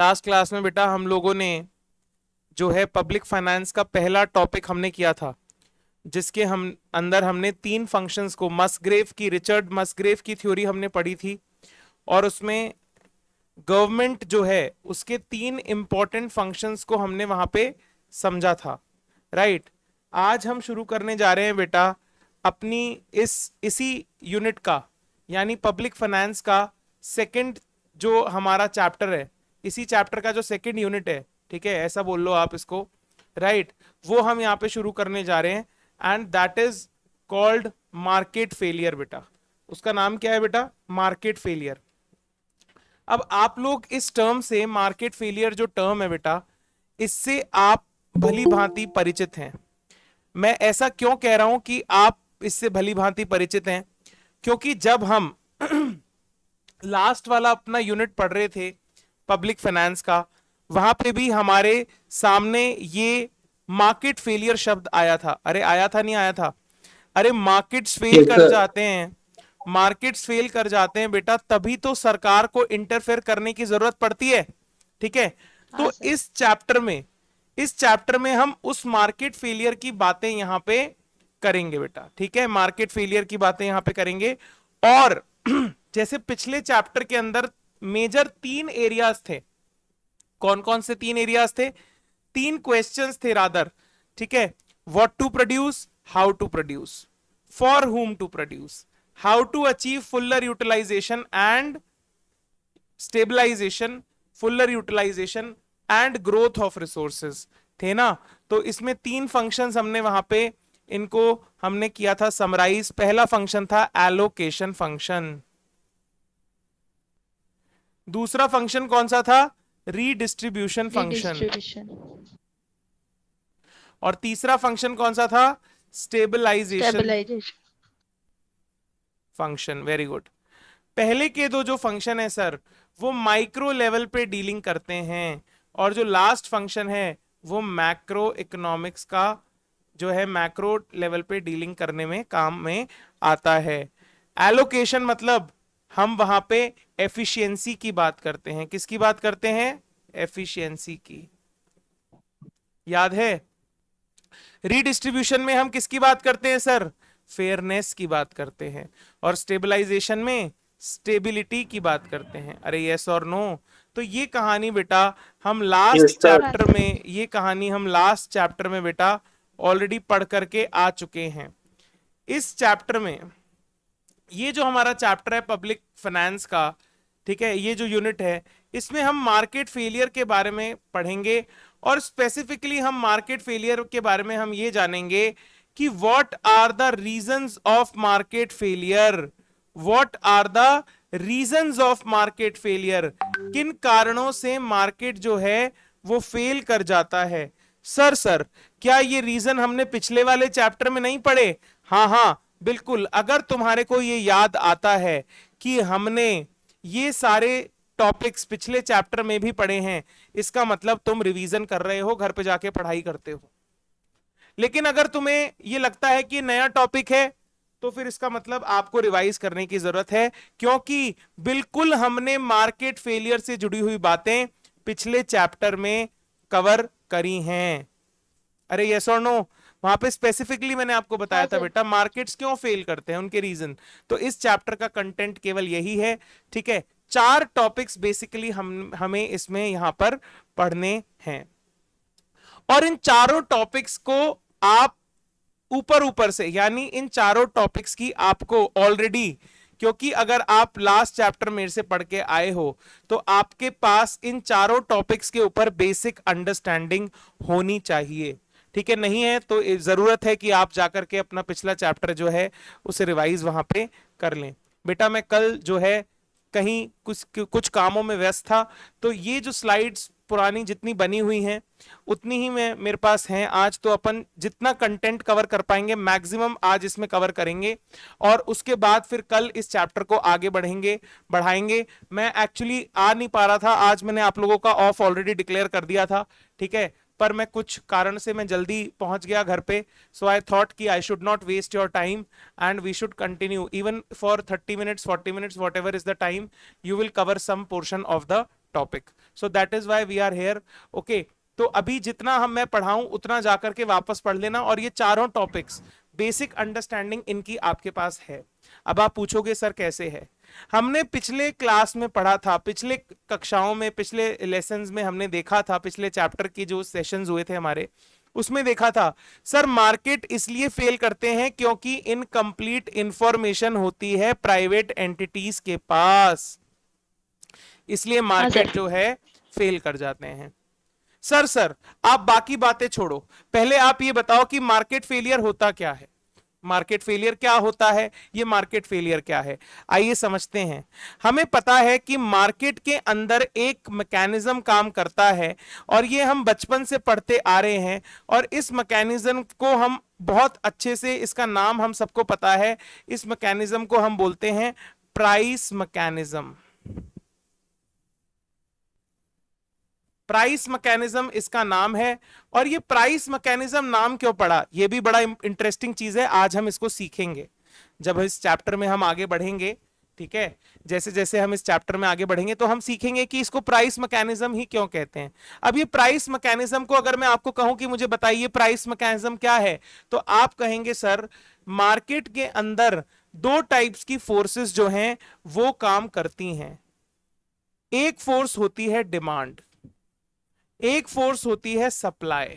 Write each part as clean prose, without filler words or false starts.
Last class में बेटा हम लोगों ने जो है पब्लिक फाइनेंस का पहला टॉपिक हमने किया था, जिसके हम अंदर हमने तीन फंक्शंस को रिचर्ड मसग्रेव की थ्योरी हमने पढ़ी थी, और उसमें गवर्नमेंट जो है उसके तीन इंपॉर्टेंट फंक्शंस को हमने वहां पे समझा था। राइट। आज हम शुरू करने जा रहे हैं बेटा अपनी इसी यूनिट का, यानी पब्लिक फाइनेंस का सेकंड जो हमारा चैप्टर है, इसी चैप्टर का जो सेकंड यूनिट है, ठीक है, ऐसा बोल लो आप इसको। राइट। वो हम यहाँ पे शुरू करने जा रहे हैं, and that is called market failure. बेटा उसका नाम क्या है बेटा? Market failure. अब आप लोग इस टर्म से, मार्केट फेलियर जो टर्म है बेटा, इससे आप भली भांति परिचित हैं। मैं ऐसा क्यों कह रहा हूं कि आप इससे भली भांति परिचित हैं? क्योंकि जब हम लास्ट वाला अपना यूनिट पढ़ रहे थे पब्लिक फाइनेंस का, वहां पे भी हमारे सामने ये मार्केट फेलियर शब्द आया था। अरे आया था, नहीं आया था? अरे मार्केट्स फेल कर जाते हैं, मार्केट्स फेल कर जाते हैं बेटा, तभी तो सरकार को इंटरफेयर करने की जरूरत पड़ती है। ठीक है। तो इस चैप्टर में हम उस मार्केट फेलियर की बातें यहां पे करेंगे बेटा। ठीक है, मार्केट फेलियर की बातें यहां पे करेंगे। और जैसे पिछले चैप्टर के अंदर मेजर तीन एरियाज थे। कौन कौन से तीन एरियाज थे? तीन क्वेश्चंस थे रादर। ठीक है। What to produce, how to produce, for whom to produce, how to achieve fuller utilization and stabilization, fuller utilization and growth of resources, थे ना? तो इसमें तीन फंक्शंस हमने वहां पे इनको हमने किया था समराइज। पहला फंक्शन था एलोकेशन फंक्शन। दूसरा फंक्शन कौन सा था? Redistribution function. और तीसरा फंक्शन कौन सा था? Stabilization function. Very good. पहले के दो जो फंक्शन है सर, वो माइक्रो लेवल पे डीलिंग करते हैं, और जो लास्ट फंक्शन है वो मैक्रो इकोनॉमिक्स का जो है मैक्रो लेवल पे डीलिंग करने में काम में आता है। एलोकेशन मतलब हम वहां पे एफिशिएंसी की बात करते हैं। किसकी बात करते हैं? एफिशिएंसी की। याद है? रीडिस्ट्रीब्यूशन में हम किसकी बात करते हैं सर? फेयरनेस की बात करते हैं। और स्टेबलाइजेशन में स्टेबिलिटी की बात करते हैं। अरे यस और नो? तो ये कहानी बेटा हम लास्ट चैप्टर में, ये कहानी हम लास्ट चैप्टर में बेटा ऑलरेडी पढ़ करके आ चुके हैं। इस चैप्टर में, ये जो हमारा चैप्टर है पब्लिक फाइनेंस का, ठीक है, ये जो यूनिट है, इसमें हम मार्केट फेलियर के बारे में पढ़ेंगे। और स्पेसिफिकली हम मार्केट फेलियर के बारे में हम ये जानेंगे कि what are the reasons of market failure, what are the reasons of market failure, किन कारणों से मार्केट जो है वो फेल कर जाता है। सर क्या ये रीजन हमने पिछले वाले चैप्टर में नहीं पढ़े? हाँ हाँ बिल्कुल। अगर तुम्हारे को ये याद आता है कि हमने ये सारे टॉपिक्स पिछले चैप्टर में भी पढ़े हैं, इसका मतलब तुम रिवीजन कर रहे हो, घर पे जाके पढ़ाई करते हो। लेकिन अगर तुम्हें ये लगता है कि नया टॉपिक है, तो फिर इसका मतलब आपको रिवाइज करने की जरूरत है, क्योंकि बिल्कुल हमने मार्केट फेलियर से जुड़ी हुई बातें पिछले चैप्टर में कवर करी हैं। अरे यस और नो? वहां पे स्पेसिफिकली मैंने आपको बताया था बेटा मार्केट्स क्यों फेल करते हैं, उनके रीजन। तो इस चैप्टर का कंटेंट केवल यही है। ठीक है। चार टॉपिक्स बेसिकली हमें इसमें यहां पर पढ़ने हैं, और इन चारों टॉपिक्स को आप ऊपर ऊपर से, यानी इन चारों टॉपिक्स की आपको ऑलरेडी, क्योंकि अगर आप लास्ट चैप्टर मेरे से पढ़ के आए हो तो आपके पास इन चारों टॉपिक्स के ऊपर बेसिक अंडरस्टैंडिंग होनी चाहिए। ठीक है, नहीं है तो जरूरत है कि आप जाकर के अपना पिछला चैप्टर जो है उसे रिवाइज वहां पे कर लें। बेटा मैं कल जो है कहीं कुछ कामों में व्यस्त था, तो ये जो स्लाइड्स पुरानी जितनी बनी हुई हैं उतनी ही मेरे पास हैं। आज तो अपन जितना कंटेंट कवर कर पाएंगे मैक्सिमम आज इसमें कवर करेंगे, और उसके बाद फिर कल इस चैप्टर को आगे बढ़ाएंगे। मैं एक्चुअली आ नहीं पा रहा था आज, मैंने आप लोगों का ऑफ ऑलरेडी डिक्लेयर कर दिया था। ठीक है, पर मैं कुछ कारण से मैं जल्दी पहुंच गया घर पे, सो आई थॉट कि I should not waste your time and we should continue even for 30 minutes 40 minutes, whatever is the time, you will cover some portion of the topic, so that is why we are here. Okay, तो अभी जितना मैं पढ़ाऊं उतना जाकर के वापस पढ़ लेना, और ये चारों टॉपिक्स बेसिक अंडरस्टैंडिंग इनकी आपके पास है। अब आप पूछोगे सर कैसे है, हमने पिछले क्लास में पढ़ा था, पिछले कक्षाओं में, पिछले लेसन्स में हमने देखा था, पिछले चैप्टर की जो सेशंस हुए थे हमारे, उसमें देखा था सर मार्केट इसलिए फेल करते हैं क्योंकि इनकम्प्लीट इंफॉर्मेशन होती है प्राइवेट एंटिटीज के पास, इसलिए मार्केट जो है फेल कर जाते हैं। सर आप बाकी बातें छोड़ो, पहले आप ये बताओ कि मार्केट फेलियर होता क्या है, मार्केट फेलियर क्या होता है, ये मार्केट फेलियर क्या है, आइए समझते हैं। हमें पता है कि मार्केट के अंदर एक मैकेनिज्म काम करता है, और ये हम बचपन से पढ़ते आ रहे हैं, और इस मैकेनिज्म को हम बहुत अच्छे से, इसका नाम हम सबको पता है, इस मैकेनिज्म को हम बोलते हैं प्राइस मैकेनिज्म। प्राइस मैकेनिज्म इसका नाम है। और ये प्राइस मैकेनिज्म नाम क्यों पड़ा, ये भी बड़ा इंटरेस्टिंग चीज है, आज हम इसको सीखेंगे जब इस चैप्टर में हम आगे बढ़ेंगे। ठीक है, जैसे जैसे हम इस चैप्टर में आगे बढ़ेंगे तो हम सीखेंगे कि इसको प्राइस मैकेनिज्म ही क्यों कहते हैं। अब ये प्राइस मैकेनिज्म को अगर मैं आपको कहूं कि मुझे बताइए प्राइस मैकेनिज्म क्या है, तो आप कहेंगे सर मार्केट के अंदर दो टाइप्स की फोर्सेस जो हैं वो काम करती हैं। एक फोर्स होती है डिमांड, एक फोर्स होती है सप्लाई।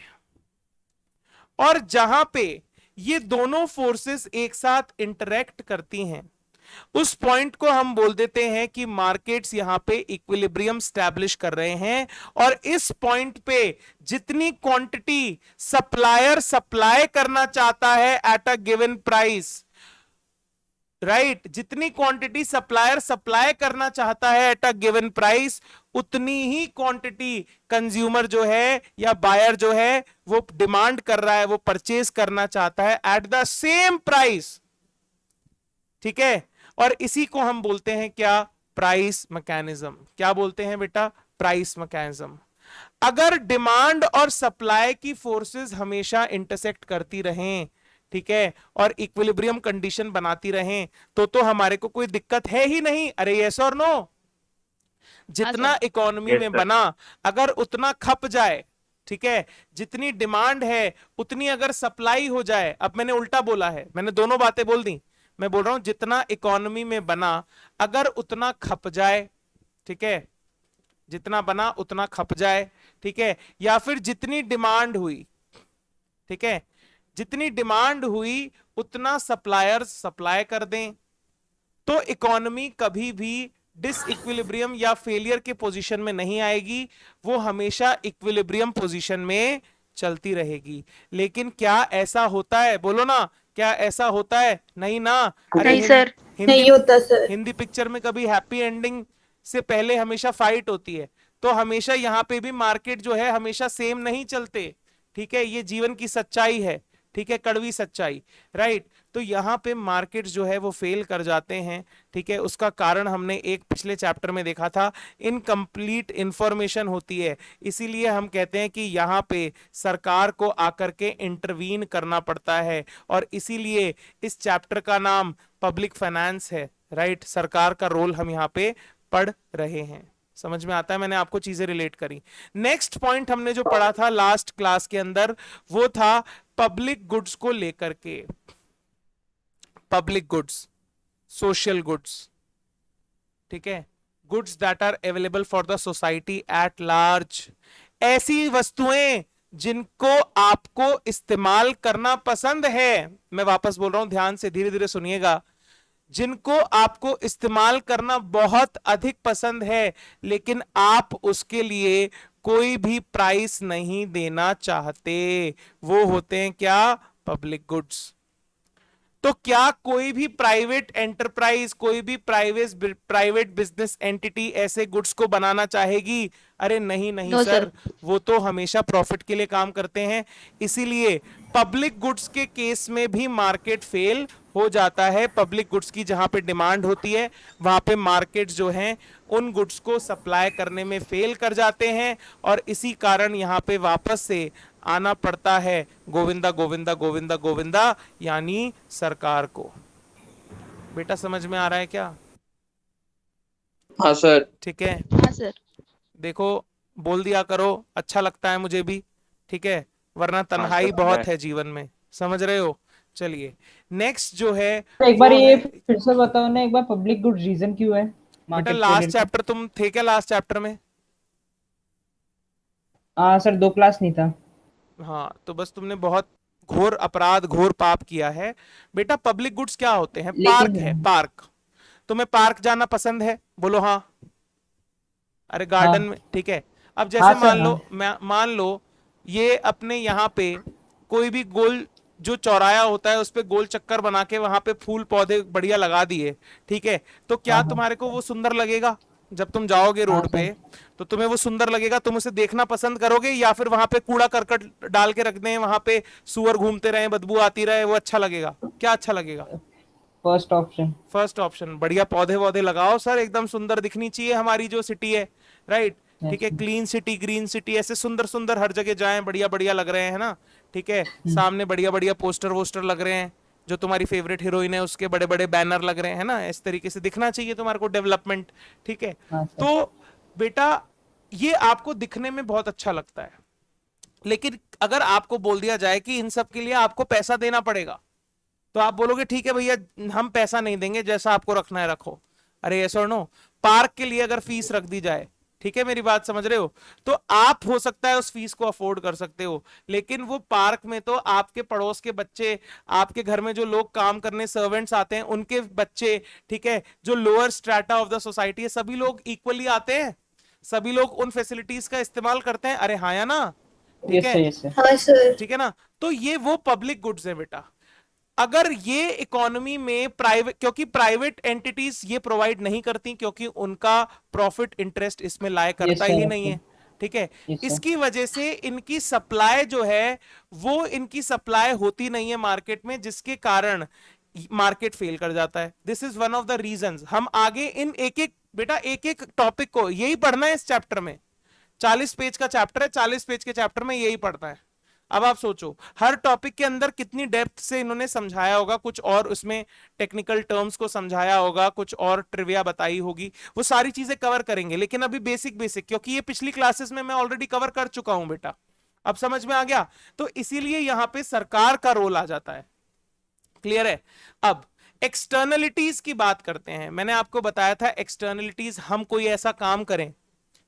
और जहां पे ये दोनों फोर्सेस एक साथ इंटरेक्ट करती हैं, उस पॉइंट को हम बोल देते हैं कि मार्केट्स यहां पे इक्विलिब्रियम स्टैब्लिश कर रहे हैं। और इस पॉइंट पे जितनी क्वांटिटी सप्लायर सप्लाई करना चाहता है at a given price, right, जितनी क्वांटिटी सप्लायर सप्लाई करना चाहता है एट अ गिवन प्राइस, उतनी ही क्वांटिटी कंज्यूमर जो है या बायर जो है वो डिमांड कर रहा है, वो परचेज करना चाहता है एट द सेम प्राइस। ठीक है, और इसी को हम बोलते हैं क्या, प्राइस मैकेनिज्म। क्या बोलते हैं बेटा, प्राइस मैकेनिज्म। अगर डिमांड और सप्लाई की फोर्सेस हमेशा इंटरसेक्ट करती रहें, ठीक है, और इक्विलिब्रियम कंडीशन बनाती रहें, तो हमारे को कोई दिक्कत है ही नहीं। अरे यस और नो, जितना इकोनॉमी में बना अगर उतना खप जाए, ठीक है, जितनी डिमांड है उतनी अगर सप्लाई हो जाए, अब मैंने उल्टा बोला है, मैंने दोनों बातें बोल दी, मैं बोल रहा हूं जितना इकोनॉमी में बना अगर उतना खप जाए, ठीक है, जितना बना उतना खप जाए, ठीक है, या फिर जितनी डिमांड हुई, ठीक है, जितनी डिमांड हुई उतना सप्लायर्स सप्लाई कर दें, तो इकोनॉमी कभी भी डिसइक्विलिब्रियम या फेलियर के पोजीशन में नहीं आएगी, वो हमेशा इक्विलिब्रियम पोजीशन में चलती रहेगी। लेकिन क्या ऐसा होता है, बोलो ना, क्या ऐसा होता है, नहीं ना। अरे नहीं सर, नहीं होता सर। हिंदी पिक्चर में कभी हैप्पी एंडिंग से पहले हमेशा फाइट होती है, तो हमेशा यहाँ पे भी मार्केट जो है हमेशा सेम नहीं चलते। ठीक है, ये जीवन की सच्चाई है, ठीक है, कड़वी सच्चाई, राइट। तो यहाँ पे मार्केट जो है वो फेल कर जाते हैं, ठीक है, उसका कारण हमने एक पिछले चैप्टर में देखा था, इनकम्प्लीट इंफॉर्मेशन होती है। इसीलिए हम कहते हैं कि यहाँ पे सरकार को आकर के इंटरवीन करना पड़ता है, और इसीलिए इस चैप्टर का नाम पब्लिक फाइनेंस है, राइट। सरकार का रोल हम यहाँ पे पढ़ रहे हैं, समझ में आता है, मैंने आपको चीजें रिलेट करी। नेक्स्ट पॉइंट हमने जो पढ़ा था लास्ट क्लास के अंदर वो था पब्लिक गुड्स को लेकर के, पब्लिक गुड्स, सोशल गुड्स, ठीक है, goods that are available for the society at large, ऐसी वस्तुएं जिनको आपको इस्तेमाल करना पसंद है। मैं वापस बोल रहा हूं, ध्यान से धीरे धीरे सुनिएगा, जिनको आपको इस्तेमाल करना बहुत अधिक पसंद है, लेकिन आप उसके लिए कोई भी प्राइस नहीं देना चाहते, वो होते हैं क्या, पब्लिक गुड्स। तो क्या कोई भी प्राइवेट एंटरप्राइज, कोई भी प्राइवेट बिजनेस एंटिटी ऐसे गुड्स को बनाना चाहेगी? अरे नहीं नहीं नो सर, सर। वो तो हमेशा प्रॉफिट के लिए काम करते हैं। इसीलिए पब्लिक गुड्स के केस में भी मार्केट फेल हो जाता है। पब्लिक गुड्स की जहां पे डिमांड होती है वहां पे मार्केट जो है उन गुड्स को सप्लाई करने में फेल कर जाते हैं, और इसी कारण यहां पे वापस से आना पड़ता है गोविंदा गोविंदा गोविंदा गोविंदा, यानी सरकार को। बेटा समझ में आ रहा है क्या? हाँ सर। ठीक है, हाँ सर। देखो बोल दिया करो, अच्छा लगता है मुझे भी, ठीक है, वरना हाँ तन्हाई सर बहुत मैं है जीवन में, समझ रहे हो। चलिए नेक्स्ट जो है तो एक बार वो ये है, फिर से बताओ ना एक बार, पब्लिक गुड रीजन क्यों है बेटा मार्केट लास्ट ट्रेडेड का? चैप्टर तुम थे क्या लास्ट चैप्टर में? सर 2 क्लास नहीं था। हाँ तो बस तुमने बहुत घोर अपराध घोर पाप किया है। बेटा पब्लिक गुड्स क्या होते हैं? पार्क है, लेकिन पार्क। तुम्हें पार्क जाना पसंद है? बोलो हाँ। अरे गार्डन हाँ। में, ठीक है। अब हाँ जैसे सर मान हाँ। लो, मान लो ये अपने यहाँ पे कोई भी गोल जो चौराया होता है उस पे गोल चक्कर बना के वहां पे फूल पौधे बढ़िया लगा दिए, ठीक है, तो क्या हाँ हाँ। तुम्हारे को वो सुंदर लगेगा? जब तुम जाओगे हाँ रोड पे सर। तो तुम्हें वो सुंदर लगेगा, तुम उसे देखना पसंद करोगे, या फिर वहां पे कूड़ा करकट डाल के रख दें, वहां पे सुअर घूमते रहे, बदबू आती रहे, वो अच्छा लगेगा? क्या अच्छा लगेगा? First option. First option. बढ़िया पौधे वौधे लगाओ सर, एकदम सुंदर दिखनी चाहिए हमारी जो सिटी है, राइट। ठीक है, क्लीन सिटी, ग्रीन सिटी, ऐसे सुंदर सुंदर हर जगह जाएं, बढ़िया बढ़िया लग रहे हैं ना, ठीक है। सामने बढ़िया बढ़िया पोस्टर वोस्टर लग रहे हैं, जो तुम्हारी फेवरेट हीरोइन है उसके बड़े बड़े बैनर लग रहे हैं ना, इस तरीके से दिखना चाहिए तुम्हारे को डेवलपमेंट, ठीक है। हाँ सर। तो बेटा ये आपको दिखने में बहुत अच्छा लगता है, लेकिन अगर आपको बोल दिया जाए कि इन सब के लिए आपको पैसा देना पड़ेगा, तो आप बोलोगे ठीक है भैया हम पैसा नहीं देंगे, जैसा आपको रखना है रखो। अरे यस और नो? पार्क के लिए अगर फीस रख दी जाए, ठीक है मेरी बात समझ रहे हो, तो आप हो सकता है उस फीस को अफोर्ड कर सकते हो, लेकिन वो पार्क में तो आपके पड़ोस के बच्चे, आपके घर में जो लोग काम करने सर्वेंट्स आते हैं उनके बच्चे, ठीक है, जो lower strata of the society है, सभी लोग इक्वली आते हैं, सभी लोग उन फैसिलिटीज का इस्तेमाल करते हैं, अरे हाँ या ना? ठीक यस है, सर यस सर। हाँ सर। ठीक है ना। तो ये वो पब्लिक गुड्स है बेटा। अगर ये इकोनॉमी में प्राइवेट, क्योंकि प्राइवेट एंटिटीज ये प्रोवाइड नहीं करती, क्योंकि उनका प्रॉफिट इंटरेस्ट इसमें लाया करता यस ही सर नहीं है, ठीक है। Yes sir. इसकी वजह से इनकी सप्लाई जो है वो इनकी सप्लाई होती नहीं है मार्केट में, जिसके कारण मार्केट फेल कर जाता है। This is one of the reasons. हम आगे इन एक एक, बेटा एक एक टॉपिक को यही पढ़ना है इस चैप्टर में, 40 पेज का चैप्टर है, 40 पेज के चैप्टर में यही पढ़ना है। अब आप सोचो हर टॉपिक के अंदर कितनी डेप्थ से इन्होंने समझाया होगा, कुछ और उसमें टेक्निकल टर्म्स को समझाया होगा, कुछ और ट्रिविया बताई होगी, वो सारी चीजें कवर करेंगे, लेकिन अभी बेसिक बेसिक, क्योंकि ये पिछली क्लासेस में मैं ऑलरेडी कवर कर चुका हूं बेटा, अब समझ में आ गया। तो इसीलिए यहां पे सरकार का रोल आ जाता है, क्लियर है। अब एक्सटर्नलिटीज की बात करते हैं। मैंने आपको बताया था एक्सटर्नलिटीज, हम कोई ऐसा काम करें,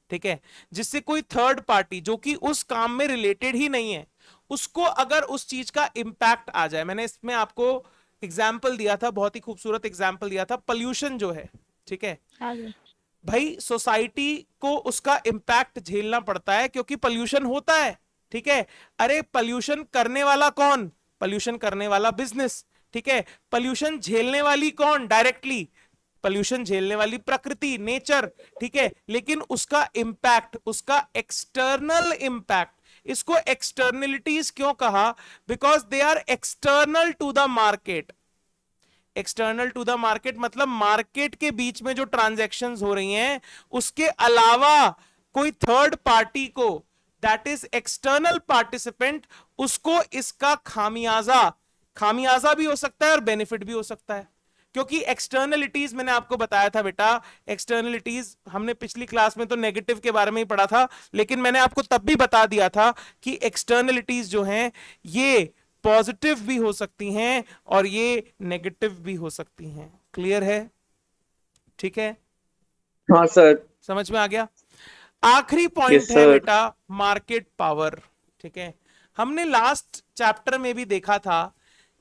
ठीक है, जिससे कोई थर्ड पार्टी जो कि उस काम में रिलेटेड ही नहीं है, उसको अगर उस चीज का इंपैक्ट आ जाए। मैंने इसमें आपको एग्जाम्पल दिया था, बहुत ही खूबसूरत एग्जाम्पल दिया था, पॉल्यूशन जो है, ठीक है हाँ जी। भाई, सोसाइटी को उसका इंपैक्ट झेलना पड़ता है क्योंकि पॉल्यूशन होता है, ठीक है। अरे पॉल्यूशन करने वाला कौन? पॉल्यूशन करने वाला बिजनेस, ठीक है। पॉल्यूशन झेलने वाली कौन? डायरेक्टली पॉल्यूशन झेलने वाली प्रकृति, नेचर, ठीक है। लेकिन उसका इंपैक्ट, उसका एक्सटर्नल इंपैक्ट, इसको एक्सटर्नलिटीज क्यों कहा? Because they are external to the market. External to the market मतलब मार्केट के बीच में जो ट्रांजैक्शंस हो रही हैं उसके अलावा कोई थर्ड पार्टी को, दैट इज एक्सटर्नल पार्टिसिपेंट, उसको इसका खामियाजा, खामियाजा भी हो सकता है और बेनिफिट भी हो सकता है। क्योंकि एक्सटर्नलिटीज मैंने आपको बताया था बेटा, एक्सटर्नलिटीज हमने पिछली क्लास में तो नेगेटिव के बारे में ही पढ़ा था, लेकिन मैंने आपको तब भी बता दिया था कि एक्सटर्नलिटीज जो हैं ये पॉजिटिव भी हो सकती हैं और ये नेगेटिव भी हो सकती हैं। क्लियर है? ठीक है, हाँ सर। समझ में आ गया। आखिरी यस पॉइंट है सर। बेटा मार्केट पावर, ठीक है। हमने लास्ट चैप्टर में भी देखा था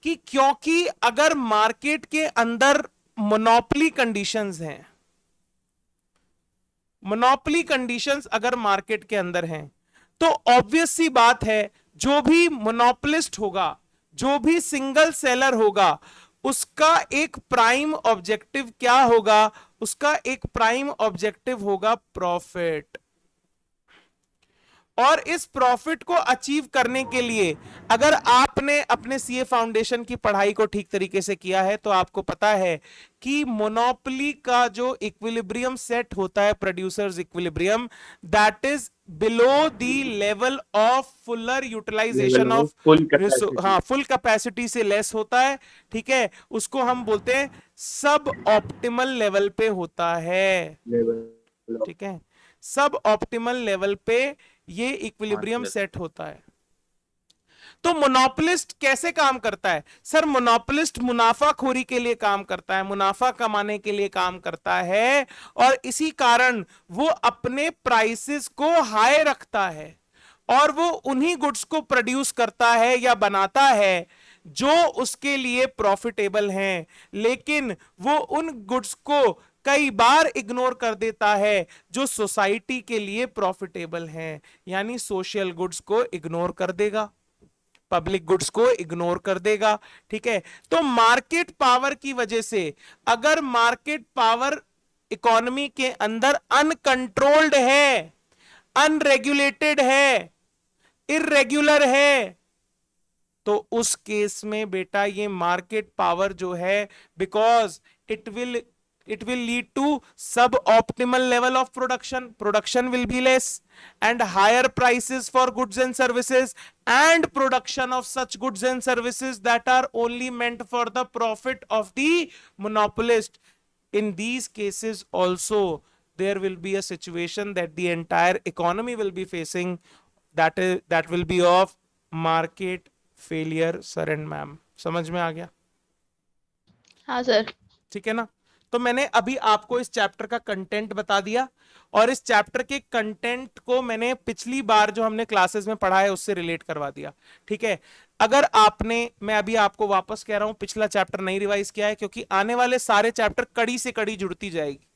कि क्योंकि अगर मार्केट के अंदर मोनोपोली कंडीशंस हैं, मोनोपोली कंडीशंस अगर मार्केट के अंदर हैं, तो ऑब्वियस सी बात है जो भी मोनोपोलिस्ट होगा, जो भी सिंगल सेलर होगा, उसका एक प्राइम ऑब्जेक्टिव क्या होगा? उसका एक प्राइम ऑब्जेक्टिव होगा प्रॉफिट। और इस प्रॉफिट को अचीव करने के लिए अगर आपने अपने सीए फाउंडेशन की पढ़ाई को ठीक तरीके से किया है तो आपको पता है कि मोनोपोली का जो इक्विलिब्रियम सेट होता है, producers equilibrium, that is below the level of fuller utilization of full capacity. हाँ, फुल कैपेसिटी से लेस होता है, ठीक है। उसको हम बोलते हैं सब ऑप्टिमल लेवल पे होता है, लेवल। ठीक है। सब ऑप्टिमल लेवल पे ये इक्विलिब्रियम सेट होता है। तो मोनोपोलिस्ट कैसे काम करता है सर? मोनोपोलिस्ट मुनाफाखोरी के लिए काम करता है, मुनाफा कमाने के लिए काम करता है, और इसी कारण वो अपने प्राइसेस को हाई रखता है और वो उन्हीं गुड्स को प्रोड्यूस करता है या बनाता है जो उसके लिए प्रॉफिटेबल हैं, लेकिन वो उन गुड्स को कई बार इग्नोर कर देता है जो सोसाइटी के लिए प्रॉफिटेबल हैं, यानी सोशल गुड्स को इग्नोर कर देगा, पब्लिक गुड्स को इग्नोर कर देगा। ठीक है, तो मार्केट पावर की वजह से, अगर मार्केट पावर इकोनॉमी के अंदर अनकंट्रोल्ड है, अनरेगुलेटेड है, इरेगुलर है, तो उस केस में बेटा ये मार्केट पावर जो है, because it will lead to suboptimal level of production will be less, and higher prices for goods and services, and production of such goods and services that are only meant for the profit of the monopolist. In these cases also there will be a situation that the entire economy will be facing, that will be of market failure. Sir and ma'am समझ में आ गया? हाँ sir. ठीक है ना? तो मैंने अभी आपको इस चैप्टर का कंटेंट बता दिया, और इस चैप्टर के कंटेंट को मैंने पिछली बार जो हमने क्लासेस में पढ़ा है उससे रिलेट करवा दिया। ठीक है, अगर आपने, मैं अभी आपको वापस कह रहा हूं, पिछला चैप्टर नहीं रिवाइज किया है, क्योंकि आने वाले सारे चैप्टर कड़ी से कड़ी जुड़ती जाएगी।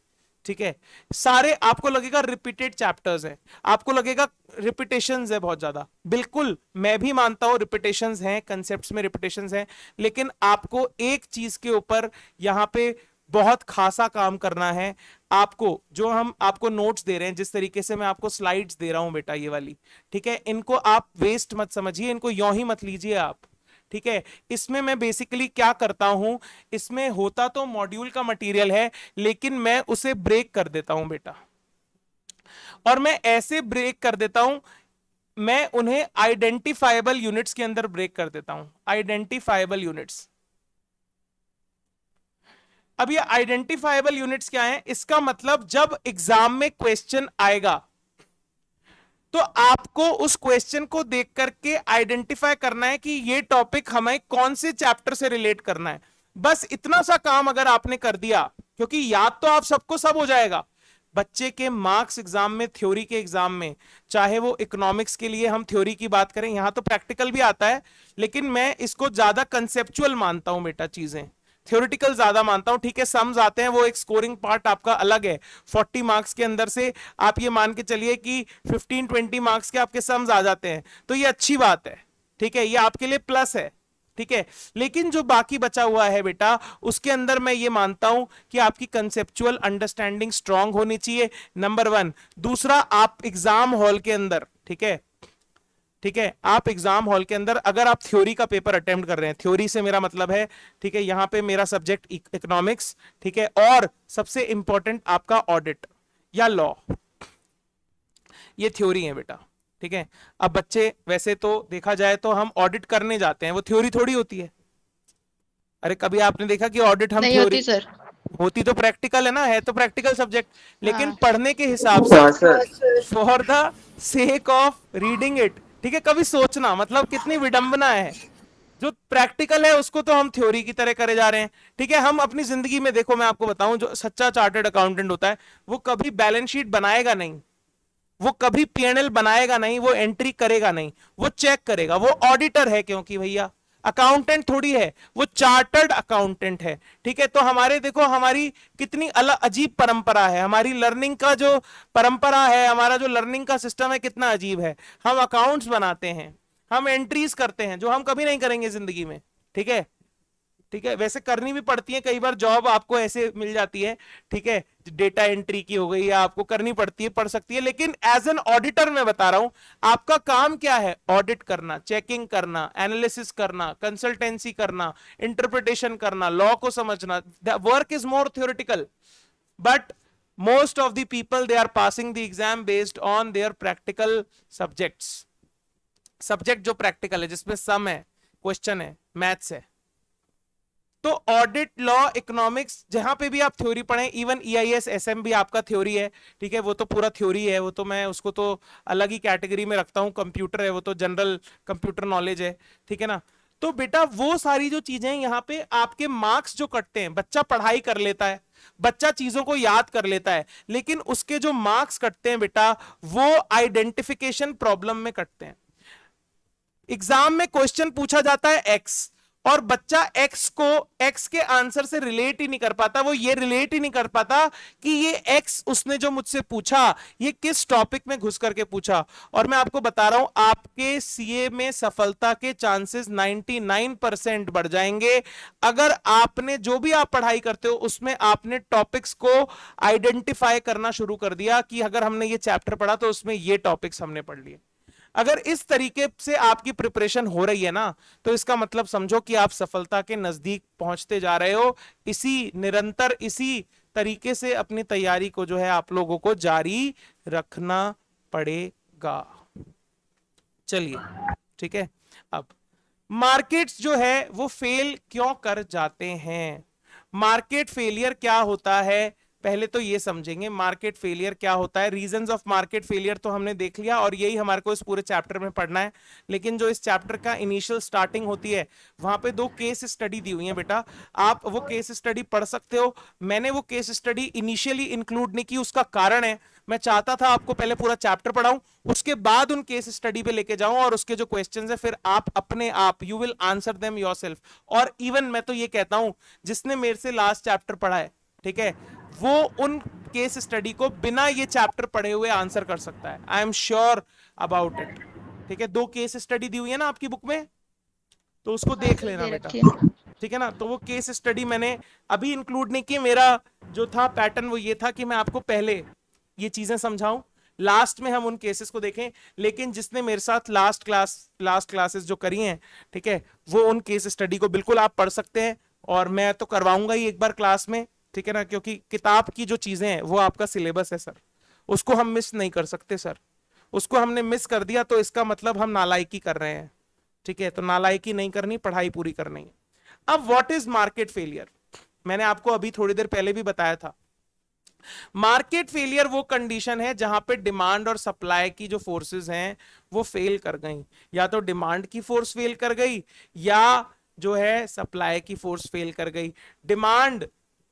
ठीक है, सारे आपको लगेगा रिपीटेड चैप्टर्स हैं, आपको लगेगा रिपीटेशंस है बहुत ज्यादा, बिल्कुल मैं भी मानता हूं रिपीटेशंस हैं, कंसेप्ट्स में रिपीटेशंस हैं, लेकिन आपको एक चीज के ऊपर यहां पे बहुत खासा काम करना है। आपको जो हम आपको नोट्स दे रहे हैं, जिस तरीके से मैं आपको स्लाइड्स दे रहा हूं बेटा ये वाली, ठीक है, इनको आप वेस्ट मत समझिए, इनको यों ही मत लीजिए आप। ठीक है, इसमें मैं बेसिकली क्या करता हूं, इसमें होता तो मॉड्यूल का मटेरियल है, लेकिन मैं उसे ब्रेक कर देता हूं बेटा, और मैं ऐसे ब्रेक कर देता हूं, मैं उन्हें आइडेंटिफाइबल यूनिट्स के अंदर ब्रेक कर देता हूं, आइडेंटिफाइबल यूनिट्स। अब ये आइडेंटिफाइबल यूनिट्स क्या है? इसका मतलब जब एग्जाम में क्वेश्चन आएगा तो आपको उस क्वेश्चन को देख करके आइडेंटिफाई करना है कि ये टॉपिक हमें कौन से चैप्टर से रिलेट करना है। बस इतना सा काम अगर आपने कर दिया, क्योंकि याद तो आप सबको सब हो जाएगा। बच्चे के मार्क्स एग्जाम में, थ्योरी के एग्जाम में, चाहे वो इकोनॉमिक्स के लिए हम थ्योरी की बात करें, यहां तो प्रैक्टिकल भी आता है, लेकिन मैं इसको ज्यादा कंसेप्चुअल मानता हूं बेटा, चीजें थ्योरेटिकल ज्यादा मानता हूं। ठीक है, सम्स आते हैं, वो एक स्कोरिंग पार्ट आपका अलग है। 40 मार्क्स के अंदर से आप ये मान के चलिए कि 15-20 मार्क्स के आपके सम्स आ जाते हैं, तो ये अच्छी बात है। ठीक है, ये आपके लिए प्लस है। ठीक है, लेकिन जो बाकी बचा हुआ है बेटा, उसके अंदर मैं ये मानता हूं कि आपकी कंसेप्चुअल अंडरस्टैंडिंग स्ट्रांग होनी चाहिए, नंबर 1। दूसरा, आप एग्जाम हॉल के अंदर, ठीक है, ठीक है, आप एग्जाम हॉल के अंदर अगर आप थ्योरी का पेपर अटेम्प्ट कर रहे हैं, थ्योरी से मेरा मतलब है, ठीक है, यहां पे मेरा सब्जेक्ट इकोनॉमिक्स, ठीक है, और सबसे इंपॉर्टेंट आपका ऑडिट या लॉ, ये थ्योरी है बेटा। ठीक है, अब बच्चे, वैसे तो देखा जाए तो हम ऑडिट करने जाते हैं, वो थ्योरी थोड़ी होती है। अरे कभी आपने देखा कि ऑडिट हम नहीं थ्योरी होती सर। होती तो प्रैक्टिकल है ना, है तो प्रैक्टिकल सब्जेक्ट, लेकिन हाँ। पढ़ने के हिसाब हाँ से, sir. For the sake of reading it, ठीक है, कभी सोचना, मतलब कितनी विडंबना है। जो प्रैक्टिकल है उसको तो हम थ्योरी की तरह करे जा रहे हैं। ठीक है, हम अपनी जिंदगी में, देखो मैं आपको बताऊं, जो सच्चा चार्टर्ड अकाउंटेंट होता है वो कभी बैलेंस शीट बनाएगा नहीं, वो कभी पीएनएल बनाएगा नहीं, वो एंट्री करेगा नहीं, वो चेक करेगा, वो ऑडिटर है, क्योंकि भैया अकाउंटेंट थोड़ी है, वो चार्टर्ड अकाउंटेंट है। ठीक है, तो हमारे, देखो हमारी कितनी अलग अजीब परंपरा है, हमारी लर्निंग का जो परंपरा है, हमारा जो लर्निंग का सिस्टम है, कितना अजीब है। हम अकाउंट्स बनाते हैं, हम एंट्रीज करते हैं, जो हम कभी नहीं करेंगे जिंदगी में। ठीक है, ठीक है, वैसे करनी भी पड़ती है, कई बार जॉब आपको ऐसे मिल जाती है, ठीक है, डेटा एंट्री की हो गई, या आपको करनी पड़ती है, पड़ सकती है, लेकिन एज एन ऑडिटर मैं बता रहा हूं, आपका काम क्या है? ऑडिट करना, चेकिंग करना, एनालिसिस करना, कंसल्टेंसी करना, इंटरप्रिटेशन करना, लॉ को समझना। The work is more theoretical, but most of the people, they are passing the exam based on their practical subjects, subject जो प्रैक्टिकल है, जिसमें सम है, क्वेश्चन है, मैथ्स है। तो ऑडिट, लॉ, इकोनॉमिक्स, जहां पे भी आप थ्योरी पढ़े, इवन ईआईएस एसएम भी आपका थ्योरी है, ठीक है, वो तो पूरा थ्योरी है, वो तो मैं उसको तो अलग ही कैटेगरी में रखता हूं। कंप्यूटर है वो तो जनरल कंप्यूटर नॉलेज है, ठीक है ना। तो बेटा वो सारी जो चीजें यहाँ पे आपके मार्क्स जो कटते हैं, बच्चा पढ़ाई कर लेता है, बच्चा चीजों को याद कर लेता है, लेकिन उसके जो मार्क्स कटते हैं बेटा, वो आइडेंटिफिकेशन प्रॉब्लम में कटते हैं। एग्जाम में क्वेश्चन पूछा जाता है एक्स, और बच्चा एक्स को एक्स के आंसर से रिलेट ही नहीं कर पाता, वो ये रिलेट ही नहीं कर पाता कि ये एक्स उसने जो मुझसे पूछा ये किस टॉपिक में घुस करके पूछा। और मैं आपको बता रहा हूं, आपके सीए में सफलता के चांसेस 99% बढ़ जाएंगे अगर आपने जो भी आप पढ़ाई करते हो उसमें आपने टॉपिक्स को आइडेंटिफाई करना शुरू कर दिया कि अगर हमने ये चैप्टर पढ़ा तो उसमें ये टॉपिक्स हमने पढ़ लिए। अगर इस तरीके से आपकी प्रिपरेशन हो रही है ना, तो इसका मतलब समझो कि आप सफलता के नजदीक पहुंचते जा रहे हो। इसी निरंतर इसी तरीके से अपनी तैयारी को जो है आप लोगों को जारी रखना पड़ेगा। चलिए ठीक है। अब मार्केट्स जो है वो फेल क्यों कर जाते हैं, मार्केट फेलियर क्या होता है, पहले तो ये समझेंगे मार्केट फेलियर क्या होता है। रीजंस ऑफ मार्केट फेलियर तो हमने देख लिया, और यही हमारे को इस पूरे चैप्टर में पढ़ना है। लेकिन जो इस चैप्टर का इनिशियल स्टार्टिंग होती है, वहां पे 2 केस स्टडी दी हुई है बेटा, आप वो केस स्टडी पढ़ सकते हो। मैंने वो केस स्टडी इनिशियली इंक्लूड नहीं की, उसका कारण है मैं चाहता था आपको पहले पूरा चैप्टर पढ़ाऊं, उसके बाद उन केस स्टडी पे लेके जाऊं, और उसके जो क्वेश्चंस है फिर आप अपने आप you will answer them yourself. और इवन मैं तो ये कहता हूं, जिसने मेरे से लास्ट चैप्टर पढ़ा है, ठीक है, वो उन केस स्टडी को बिना ये चैप्टर पढ़े हुए आंसर कर सकता है। I am sure about it. ठीक है, 2 केस स्टडी दी हुई है ना आपकी बुक में, तो उसको देख लेना दे बेटा, रखी है। ठीक है ना। तो वो केस स्टडी मैंने अभी इंक्लूड नहीं की, मेरा जो था पैटर्न वो ये था कि मैं आपको पहले ये चीजें समझाऊं, लास्ट में हम उन केसेस को देखें। लेकिन जिसने मेरे साथ लास्ट क्लासेस जो करी हैं, ठीक है, वो उन केस स्टडी को बिल्कुल आप पढ़ सकते हैं, और मैं तो करवाऊंगा ही एक बार क्लास में, ठीक है ना, क्योंकि किताब की जो चीजें हैं वो आपका सिलेबस है सर, उसको हम मिस नहीं कर सकते सर। उसको हमने मिस कर दिया तो इसका मतलब हम नालायकी कर रहे हैं, ठीक है। तो नालायकी नहीं करनी, पढ़ाई पूरी करनी है। अब व्हाट इज मार्केट फेलियर, मैंने आपको अभी थोड़ी देर पहले भी बताया था। मार्केट फेलियर वो कंडीशन है जहां पे डिमांड और सप्लाई की जो फोर्सेस हैं वो फेल कर गई, या तो डिमांड की फोर्स फेल कर गई या जो है सप्लाई की फोर्स फेल कर गई। डिमांड,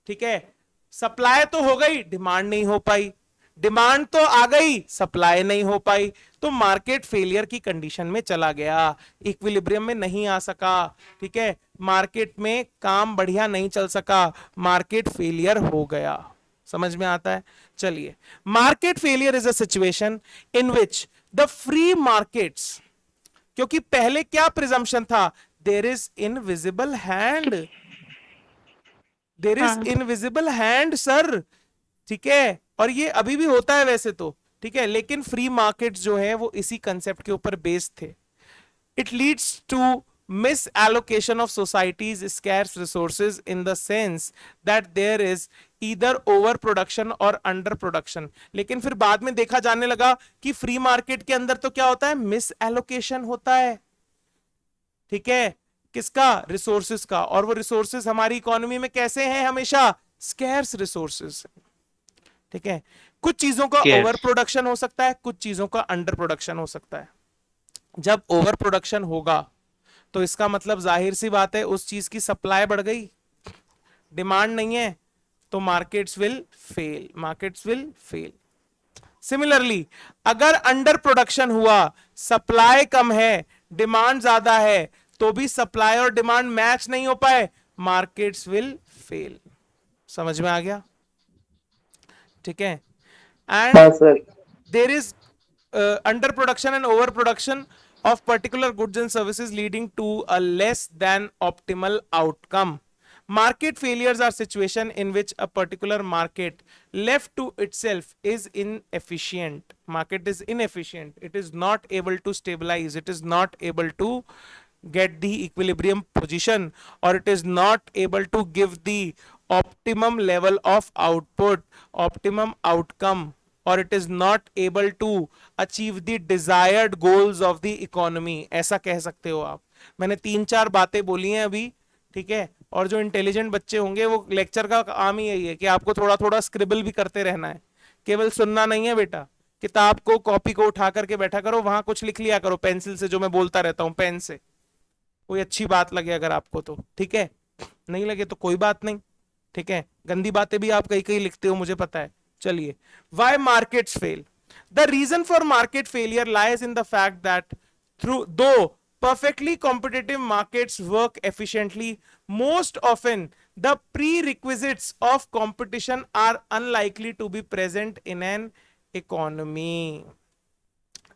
ठीक है, सप्लाई तो हो गई, डिमांड नहीं हो पाई, डिमांड तो आ गई, सप्लाई नहीं हो पाई, तो मार्केट फेलियर की कंडीशन में चला गया, इक्विलिब्रियम में नहीं आ सका, ठीक है, मार्केट में काम बढ़िया नहीं चल सका, मार्केट फेलियर हो गया। समझ में आता है। चलिए, market failure is a situation in which the free markets, क्योंकि पहले क्या प्रिजम्पशन था, there is invisible hand, there is हाँ। इनविजिबल हैंड सर, ठीक है, और ये अभी भी होता है वैसे तो, ठीक है, लेकिन फ्री मार्केट्स जो है वो इसी कंसेप्ट के ऊपर बेस्ड थे। It leads to misallocation of society's scarce resources in the sense that there is either overproduction or underproduction। लेकिन फिर बाद में देखा जाने लगा कि फ्री मार्केट के अंदर तो क्या होता है, मिसएलोकेशन होता है, ठीक है, किसका, रिसोर्सेज का, और वो रिसोर्सेज हमारी इकोनॉमी में कैसे हैं, हमेशा स्कैर्स रिसोर्सेज, ठीक है। कुछ चीजों का ओवर प्रोडक्शन हो सकता है, कुछ चीजों का अंडर प्रोडक्शन हो सकता है। जब ओवर प्रोडक्शन होगा तो इसका मतलब जाहिर सी बात है उस चीज की सप्लाई बढ़ गई, डिमांड नहीं है, तो markets will fail, markets will fail. Similarly अगर अंडर प्रोडक्शन हुआ, सप्लाई कम है, डिमांड ज्यादा है, तो भी सप्लाई और डिमांड मैच नहीं हो पाए, मार्केट्स विल फेल। समझ में आ गया, ठीक है। एंड हाँ sir. there is under production and over production of particular goods and services leading to a less than optimal outcome. Market failures are situation in which a particular market left to itself is inefficient. Market is inefficient, it is not able to stabilize, it is not able to get the equilibrium position, or it is not able to give the optimum level of output, optimum outcome, or it is not able to achieve the desired goals of the economy। ऐसा कह सकते हो आप। मैंने 3-4 बातें बोली हैं अभी, ठीक है, और जो इंटेलिजेंट बच्चे होंगे वो लेक्चर का काम ही यही है कि आपको थोड़ा थोड़ा स्क्रिबल भी करते रहना है, केवल सुनना नहीं है बेटा। किताब को कॉपी को उठा करके बैठा करो, वहां कुछ लिख लिया करो पेंसिल से, जो मैं बोलता रहता हूँ पेन से, कोई अच्छी बात लगे अगर आपको तो ठीक है, नहीं लगे तो कोई बात नहीं, ठीक है। गंदी बातें भी आप कहीं कहीं लिखते हो मुझे पता है। चलिए, why markets fail? The reason for market failure lies in the fact that through दो perfectly competitive markets work efficiently, most often the prerequisites of competition are unlikely to be present in an economy।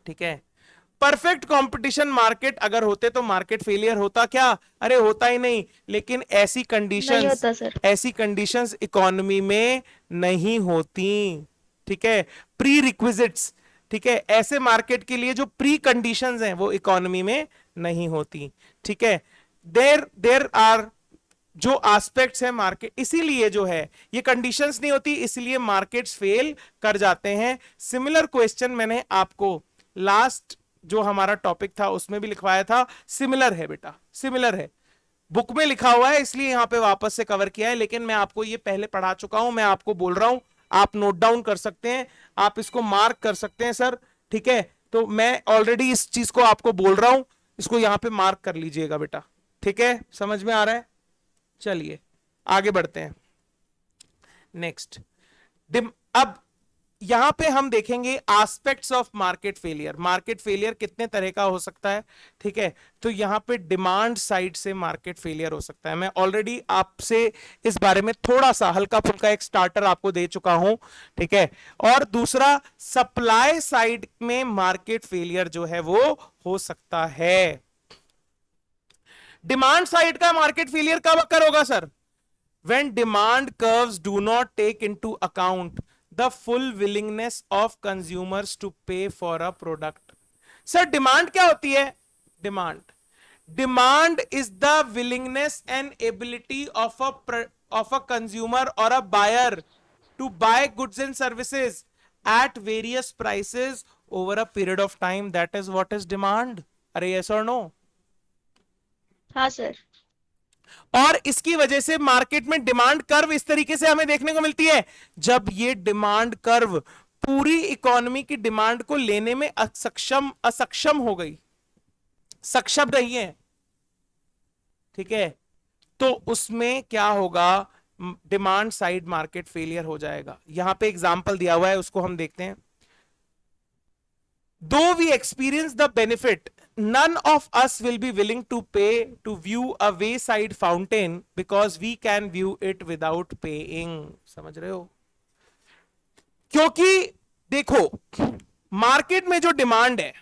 ठीक है, perfect competition market अगर होते तो market failure होता क्या? अरे होता ही नहीं, लेकिन ऐसी नहीं कंडीशंस, होता सर। ऐसी कंडीशंस इकोनॉमी में नहीं होती, ठीक है। प्री रिक्विजिट्स, ठीक है, ऐसे मार्केट के लिए जो प्री कंडीशंस हैं वो इकोनॉमी में नहीं होती, ठीक है। देर आर जो एस्पेक्ट्स है मार्केट, इसीलिए जो है ये कंडीशंस नहीं होती, इसलिए मार्केट्स फेल कर जाते हैं। सिमिलर क्वेश्चन मैंने आपको लास्ट जो हमारा टॉपिक था उसमें भी लिखवाया था, सिमिलर है बेटा, सिमिलर है, बुक में लिखा हुआ है इसलिए यहां पे वापस से कवर किया है, लेकिन मैं आपको ये पहले पढ़ा चुका हूं, मैं आपको बोल रहा हूं, आप नोट डाउन कर सकते हैं, आप इसको मार्क कर सकते हैं सर, ठीक है। तो मैं ऑलरेडी इस चीज को आपको बोल रहा हूं, इसको यहां पे मार्क कर लीजिएगा बेटा, ठीक है, समझ में आ रहा है। चलिए आगे बढ़ते हैं। नेक्स्ट, अब यहां पे हम देखेंगे aspects of market failure. Market failure कितने तरह का हो सकता है, ठीक है। तो यहां पे डिमांड साइड से मार्केट फेलियर हो सकता है, मैं ऑलरेडी आपसे इस बारे में थोड़ा सा हल्का फुल्का एक स्टार्टर आपको दे चुका हूं, ठीक है। और दूसरा, सप्लाई साइड में मार्केट फेलियर जो है वो हो सकता है। डिमांड साइड का मार्केट फेलियर कब अकर होगा sir? when demand curves do not take into account the full willingness of consumers to pay for a product। Sir demand क्या होती है? Demand is the willingness and ability of a consumer or a buyer to buy goods and services at various prices over a period of time, that is what is demand. अरे yes or no? हाँ sir. और इसकी वजह से market में demand curve इस तरीके से हमें देखने को मिलती है, जब ये डिमांड कर्व पूरी इकोनॉमी की डिमांड को लेने में असक्षम हो गई, सक्षम नहीं है, ठीक है, तो उसमें क्या होगा? डिमांड साइड मार्केट फेलियर हो जाएगा। यहां पे एग्जांपल दिया हुआ है, उसको हम देखते हैं। Though we experience the benefit, none of us will be willing to pay to view a wayside fountain because we can view it without paying। समझ रहे हो? क्योंकि देखो, मार्केट में जो डिमांड है,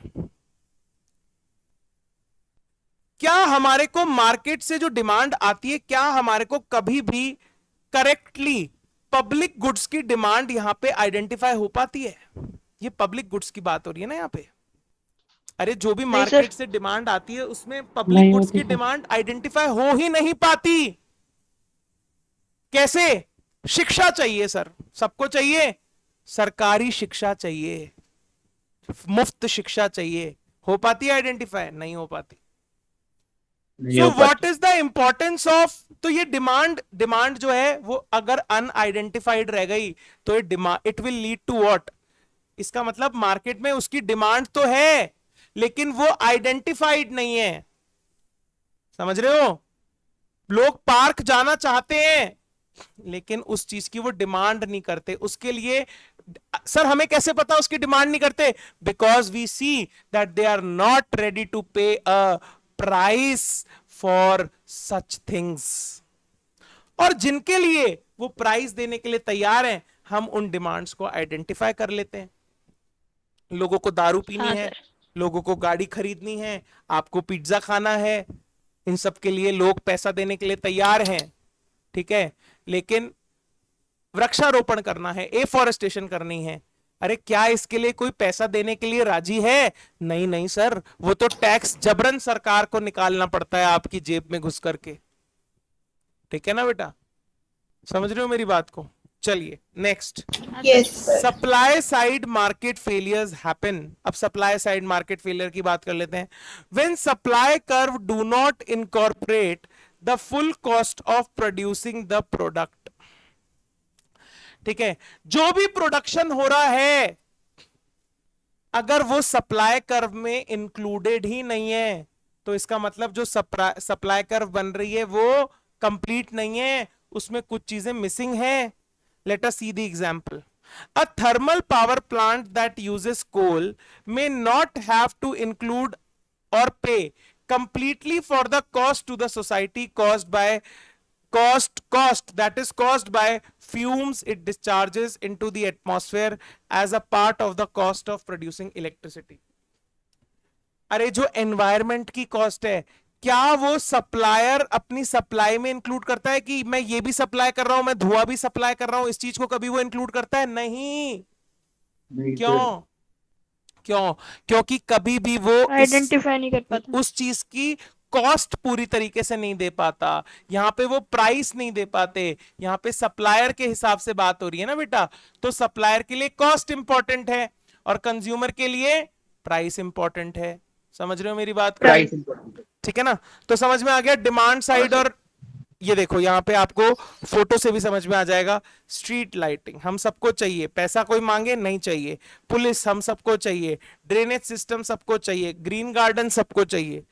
क्या हमारे को मार्केट से जो डिमांड आती है, क्या हमारे को कभी भी करेक्टली पब्लिक गुड्स की डिमांड यहां पे आइडेंटिफाई हो पाती है? ये पब्लिक गुड्स की बात हो रही है ना यहाँ पे। अरे जो भी मार्केट से डिमांड आती है उसमें पब्लिक गुड्स की डिमांड आइडेंटिफाई हो ही नहीं पाती। कैसे? शिक्षा चाहिए सर, सबको चाहिए, सरकारी शिक्षा चाहिए, मुफ्त शिक्षा चाहिए, हो पाती है आइडेंटिफाई? नहीं हो पाती। So what is the importance of, तो ये डिमांड जो है वो अगर अनआइडेंटिफाइड रह गई तो ये demand, it will lead to what? इसका मतलब मार्केट में उसकी डिमांड तो है लेकिन वो आइडेंटिफाइड नहीं है। समझ रहे हो? लोग पार्क जाना चाहते हैं लेकिन उस चीज की वो डिमांड नहीं करते। उसके लिए सर हमें कैसे पता उसकी डिमांड नहीं करते? Because we see that they are not ready to pay a price for such things. और जिनके लिए वो प्राइस देने के लिए तैयार हैं, हम उन डिमांड्स को आइडेंटिफाई कर लेते हैं। लोगों को दारू पीनी है, लोगों को गाड़ी खरीदनी है, आपको पिज्जा खाना है, इन सब के लिए लोग पैसा देने के लिए तैयार हैं, ठीक है। लेकिन वृक्षारोपण करना है, एफॉरेस्टेशन करनी है, अरे क्या इसके लिए कोई पैसा देने के लिए राजी है? नहीं नहीं सर, वो तो टैक्स जबरन सरकार को निकालना पड़ता है आपकी जेब में घुस करके, ठीक है ना बेटा? समझ रहे हो मेरी बात को? चलिए next, supply side market failures happen. अब सप्लाई साइड मार्केट फेलियर की बात कर लेते हैं। When supply curve do not incorporate the full cost of producing the product. ठीक है, जो भी प्रोडक्शन हो रहा है अगर वो सप्लाई कर्व में इंक्लूडेड ही नहीं है तो इसका मतलब जो सप्लाई कर्व बन रही है वो कंप्लीट नहीं है, उसमें कुछ चीजें मिसिंग है। Let us see the example. A thermal power plant that uses coal may not have to include or pay completely for the cost to the society caused by cost that is caused by fumes it discharges into the atmosphere as a part of the cost of producing electricity। अरे जो environment की cost है क्या वो supplier अपनी supply में include करता है कि मैं ये भी सप्लाई कर रहा हूं, मैं धुआं भी सप्लाई कर रहा हूं, इस चीज को कभी वो इंक्लूड करता है? नहीं। क्यों? क्यों? क्योंकि कभी भी वो आइडेंटिफाई नहीं कर पाता। उस चीज की कॉस्ट पूरी तरीके से नहीं दे पाता। यहां पे वो प्राइस नहीं दे पाते, यहां पे सप्लायर के हिसाब से बात हो रही है ना बेटा। तो सप्लायर के लिए कॉस्ट इंपॉर्टेंट है और कंज्यूमर के लिए प्राइस इंपॉर्टेंट है। समझ रहे हो मेरी बात? प्राइस ठीक है ना? तो समझ में आ गया डिमांड साइड। और ये देखो यहां पे आपको फोटो से भी समझ में आ जाएगा। स्ट्रीट लाइटिंग हम सबको चाहिए, पैसा कोई मांगे नहीं चाहिए। पुलिस हम सबको चाहिए, ड्रेनेज सिस्टम सबको चाहिए, ग्रीन गार्डन सबको चाहिए।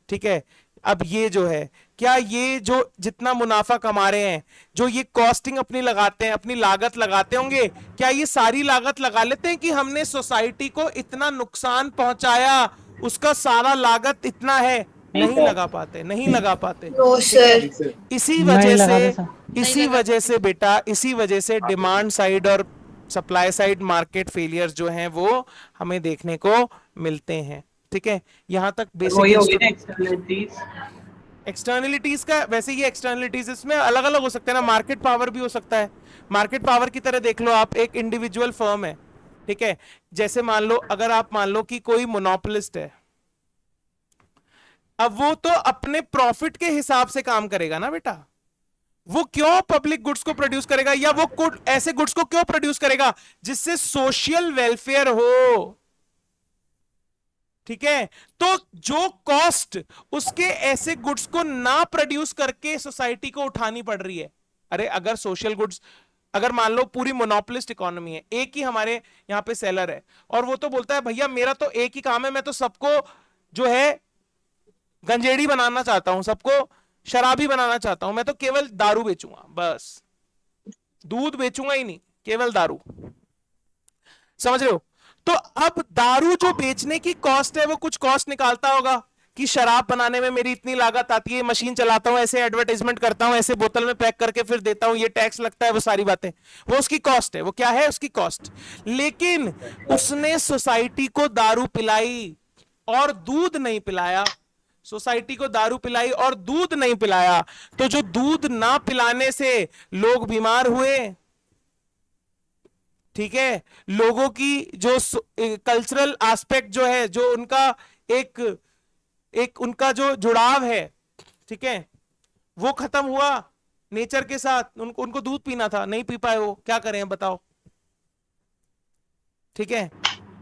ठीक है, अब ये जो है क्या ये जो जितना मुनाफा कमा रहे हैं, जो ये कॉस्टिंग अपनी लगाते हैं, अपनी लागत लगाते होंगे, क्या ये सारी लागत लगा लेते हैं कि हमने सोसाइटी को इतना नुकसान पहुंचाया, उसका सारा लागत इतना है? नहीं लगा पाते, नहीं लगा पाते। No sir. इसी नहीं वजह लगाते से सर। इसी वजह से बेटा, इसी वजह से डिमांड साइड और सप्लाई साइड मार्केट फेलियर्स जो हैं वो हमें देखने को मिलते हैं। ठीक है, यहां तक बेसिक एक्सटर्नलिटीज का। वैसे ये एक्सटर्नलिटीज इसमें अलग अलग हो सकते हैं ना, मार्केट पावर भी हो सकता है। मार्केट पावर की तरह देख लो आप, एक इंडिविजुअल फर्म है, ठीक है, जैसे मान लो अगर आप मान लो कि कोई मोनोपोलिस्ट है, अब वो तो अपने प्रॉफिट के हिसाब से काम करेगा ना बेटा। वो क्यों पब्लिक गुड्स को प्रोड्यूस करेगा, या वो ऐसे गुड्स को क्यों प्रोड्यूस करेगा जिससे सोशल वेलफेयर हो? ठीक है, तो जो कॉस्ट उसके ऐसे गुड्स को ना प्रोड्यूस करके सोसाइटी को उठानी पड़ रही है। अरे अगर सोशल गुड्स, अगर मान लो पूरी मोनोपोलिस्ट इकोनॉमी है, एक ही हमारे यहां पे सेलर है और वो तो बोलता है भैया मेरा तो एक ही काम है, मैं तो सबको जो है गंजेड़ी बनाना चाहता हूं, सबको शराबी बनाना चाहता हूं, मैं तो केवल दारू बेचूंगा, बस दूध बेचूंगा ही नहीं, केवल दारू। समझ रहे हो? तो अब दारू जो बेचने की कॉस्ट है वो कुछ कॉस्ट निकालता होगा कि शराब बनाने में मेरी इतनी लागत आती है, मशीन चलाता हूं, ऐसे एडवर्टाइजमेंट करता हूं, ऐसे बोतल में पैक करके फिर देता हूं, ये टैक्स लगता है, वो सारी बातें, वो उसकी कॉस्ट है। वो क्या है? उसकी कॉस्ट। लेकिन उसने सोसाइटी को दारू पिलाई और दूध नहीं पिलाया, सोसाइटी को दारू पिलाई और दूध नहीं पिलाया, तो जो दूध ना पिलाने से लोग बीमार हुए, ठीक है, लोगों की जो कल्चरल एस्पेक्ट जो है, जो उनका एक उनका जो जुड़ाव है, ठीक है, वो खत्म हुआ नेचर के साथ। उनको दूध पीना था, नहीं पी पाए, वो क्या करें बताओ? ठीक है,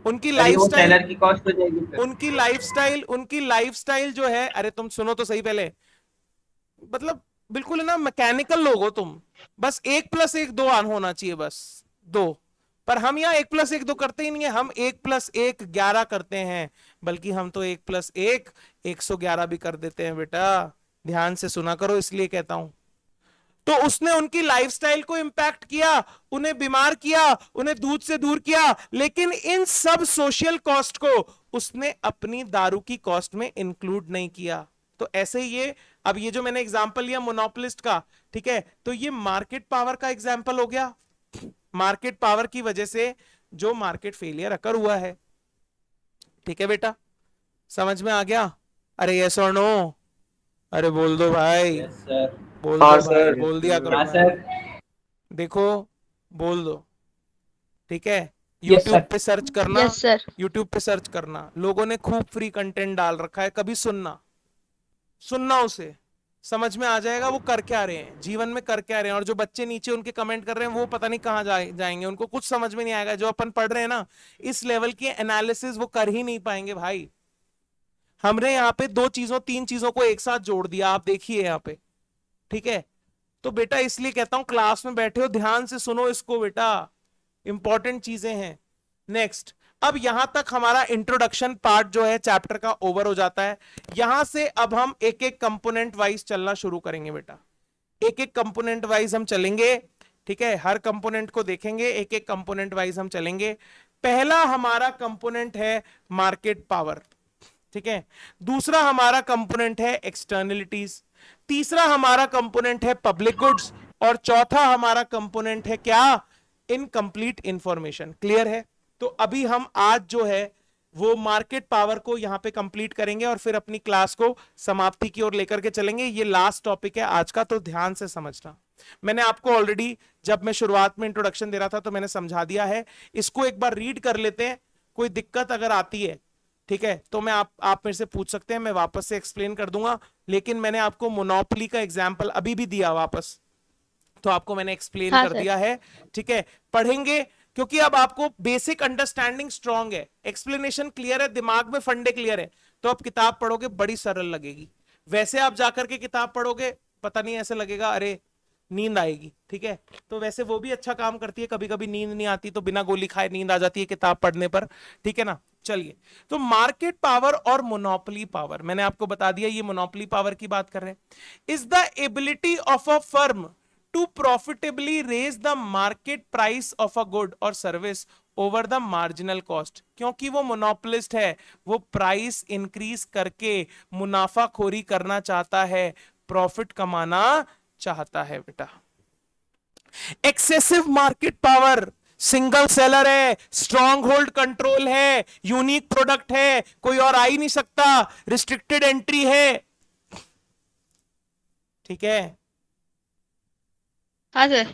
उनकी लाइफस्टाइल की कॉस्ट हो जाएगी, उनकी लाइफस्टाइल जो है, अरे तुम सुनो तो सही पहले, मतलब बिल्कुल है ना मैकेनिकल लोग हो तुम, बस 1+1 होना चाहिए, बस 2। पर हम यहाँ 1+1 करते ही नहीं है, हम 1+1 11 करते हैं, बल्कि हम तो 1+1 111 भी कर देते हैं बेटा। ध्यान से सुना करो, इसलिए कहता हूं। तो उसने उनकी लाइफस्टाइल को इंपैक्ट किया, उन्हें बीमार किया, उन्हें दूध से दूर किया, लेकिन इन सब सोशल कॉस्ट को उसने अपनी दारू की कॉस्ट में इंक्लूड नहीं किया। तो ऐसे ही ये, अब ये जो मैंने एग्जांपल लिया मोनोपोलिस्ट का, ठीक है, तो ये मार्केट पावर का एग्जांपल हो गया। मार्केट पावर की वजह से जो मार्केट फेलियर अकर हुआ है। ठीक है बेटा, समझ में आ गया? अरे यस और नो? अरे बोल दो भाई। बोल दो भाई, बोल दिया करो भाई। देखो बोल दो, ठीक है। YouTube पे सर्च करना, यस सर। YouTube पे सर्च करना, लोगों ने खूब फ्री कंटेंट डाल रखा है, कभी सुनना उसे, समझ में आ जाएगा वो कर क्या रहे हैं, जीवन में कर क्या रहे हैं। और जो बच्चे नीचे उनके कमेंट कर रहे हैं वो पता नहीं कहां जाएंगे, उनको कुछ समझ में नहीं आएगा। जो अपन पढ़ रहे हैं ना, इस लेवल की एनालिसिस वो कर ही नहीं पाएंगे भाई। हमने यहाँ पे 2 चीजों 3 चीजों को एक साथ जोड़ दिया, आप देखिए यहाँ पे ठीक है, तो बेटा इसलिए कहता हूं क्लास में बैठे हो ध्यान से सुनो इसको बेटा, इंपॉर्टेंट चीजें हैं। नेक्स्ट, अब यहां तक हमारा इंट्रोडक्शन पार्ट जो है चैप्टर का ओवर हो जाता है। यहां से अब हम एक एक कंपोनेंट वाइज चलना शुरू करेंगे बेटा, एक एक कंपोनेंट वाइज हम चलेंगे, ठीक है, हर कंपोनेंट को देखेंगे, एक एक कंपोनेंट वाइज हम चलेंगे। पहला हमारा कंपोनेंट है मार्केट पावर, ठीक है, दूसरा हमारा कंपोनेंट है एक्सटर्नलिटीज, तीसरा हमारा कंपोनेंट है पब्लिक गुड्स, और चौथा हमारा कंपोनेंट है क्या, इनकंप्लीट इंफॉर्मेशन। क्लियर है? तो अभी हम आज जो है वो मार्केट पावर को यहां पे कंप्लीट करेंगे और फिर अपनी क्लास को समाप्ति की ओर लेकर के चलेंगे। ये लास्ट टॉपिक है आज का, तो ध्यान से समझना। मैंने आपको ऑलरेडी जब मैं शुरुआत में इंट्रोडक्शन दे रहा था तो मैंने समझा दिया है, इसको एक बार रीड कर लेते हैं, कोई दिक्कत अगर आती है, ठीक है, तो मैं आप मेरे से पूछ सकते हैं, मैं वापस से एक्सप्लेन कर दूंगा। लेकिन मैंने आपको मोनोपोली का एग्जाम्पल अभी भी दिया वापस, तो आपको मैंने एक्सप्लेन हाँ कर सर। दिया है, ठीक है। पढ़ेंगे क्योंकि अब आपको बेसिक अंडरस्टैंडिंग स्ट्रांग है, एक्सप्लेनेशन क्लियर है, दिमाग में फंडे क्लियर है, तो अब किताब पढ़ोगे बड़ी सरल लगेगी। वैसे आप जाकर के किताब पढ़ोगे पता नहीं, ऐसे लगेगा अरे नींद आएगी, ठीक है, तो वैसे वो भी अच्छा काम करती है, कभी कभी नींद नहीं आती तो बिना गोली खाए नींद आ जाती है किताब पढ़ने पर, ठीक है ना। चलिए, तो मार्केट पावर और मोनोपोली पावर मैंने आपको बता दिया, ये मोनोपोली पावर की बात कर रहे हैं। Is the ability of a firm to profitably raise the market price of a good or service over the marginal cost। क्योंकि वो मोनोपोलिस्ट है, वो प्राइस इंक्रीज करके मुनाफाखोरी करना चाहता है, प्रॉफिट कमाना चाहता है बेटा। Excessive market power, single seller है, स्ट्रॉन्ग होल्ड कंट्रोल है, यूनिक प्रोडक्ट है, कोई और आ ही नहीं सकता, रिस्ट्रिक्टेड एंट्री है, ठीक है, हाँ सर।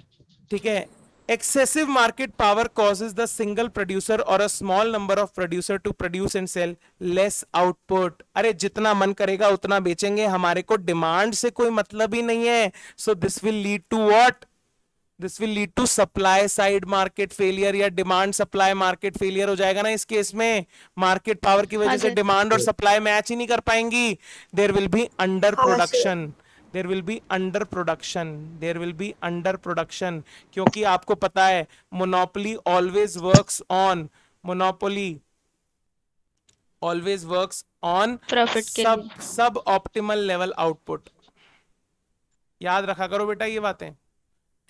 ठीक है। Excessive market power causes the single producer or a small number of producer to produce and sell less output। अरे जितना मन करेगा उतना बेचेंगे, हमारे को डिमांड से कोई मतलब ही नहीं है। So this will lead to what? This will lead to supply side market failure, या डिमांड सप्लाई मार्केट फेलियर हो जाएगा ना इस केस में। मार्केट पावर की वजह हाँ से सर। डिमांड और सप्लाई मैच ही नहीं कर पाएंगी। There will be under production, there will be under production, there will be under production, क्योंकि आपको पता है monopoly always works on, monopoly always works on profit के सब लिए। सब ऑप्टिमल लेवल आउटपुट। याद रखा करो बेटा ये बातें,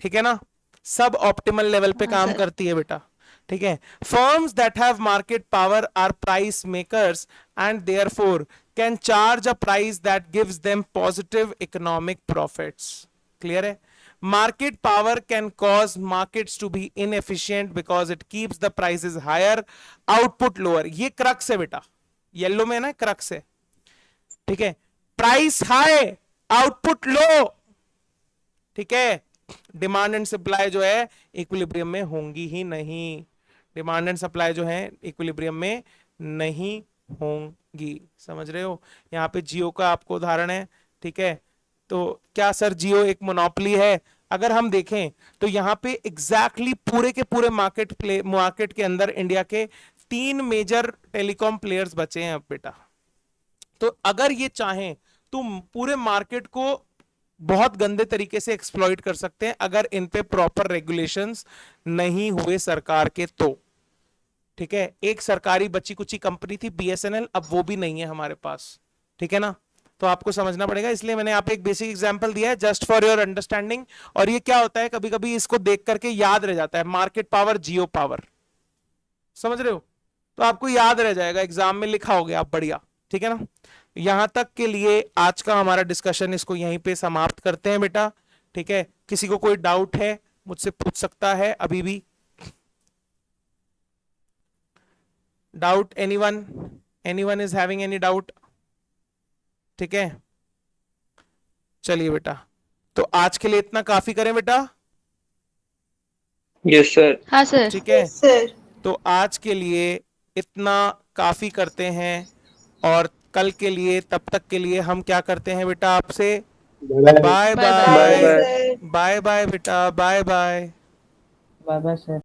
ठीक है ना, सब ऑप्टिमल लेवल पे हाँ काम सर। करती है बेटा, ठीक है। Firms that have market power are price makers and therefore can charge a price that gives them positive economic profits. Clear है? Market power can cause markets to be inefficient because it keeps the prices higher, output lower. ये crux है बेटा, yellow में ना crux है, ठीक है। Price high, output low, ठीक है। डिमांड एंड सप्लाई जो है इक्विलिब्रियम में होंगी ही नहीं, डिमांड एंड सप्लाई जो है इक्विलिब्रियम में नहीं होंगी, समझ रहे हो। यहाँ पे जियो का आपको उदाहरण है, ठीक है, तो क्या सर जियो एक मोनोपोली है? अगर हम देखें तो यहाँ पे एग्जैक्टली पूरे के पूरे मार्केट के अंदर इंडिया के 3 मेजर टेलीकॉम प्लेयर्स बचे हैं अब बेटा। तो अगर ये चाहें तो पूरे मार्केट को बहुत गंदे तरीके से एक्सप्लॉइट कर सकते हैं अगर इन पे प्रॉपर रेगुलेशंस नहीं हुए सरकार के तो, ठीक है। एक सरकारी बच्ची कुची कंपनी थी बीएसएनएल, अब वो भी नहीं है हमारे पास, ठीक है ना, तो आपको समझना पड़ेगा। इसलिए मैंने यहाँ पे एक बेसिक एग्जांपल दिया है जस्ट फॉर योर अंडरस्टैंडिंग। और ये क्या होता है, कभी कभी इसको देख करके याद रह जाता है, मार्केट पावर जियो पावर, समझ रहे हो, तो आपको याद रह जाएगा, एग्जाम में लिखा हो गया आप, बढ़िया, ठीक है ना। यहां तक के लिए आज का हमारा डिस्कशन इसको यहीं पे समाप्त करते हैं बेटा, ठीक है। किसी को कोई डाउट है मुझसे पूछ सकता है अभी भी। Doubt anyone, anyone is having any doubt? ठीक है, चलिए बेटा, तो आज के लिए इतना काफी करें बेटा, यस सर। हाँ सर। ठीक है। सर तो आज के लिए इतना काफी करते हैं, और कल के लिए, तब तक के लिए हम क्या करते हैं बेटा आपसे bye bye bye, bye. Sir bye bye बेटा, bye bye. Bye bye sir.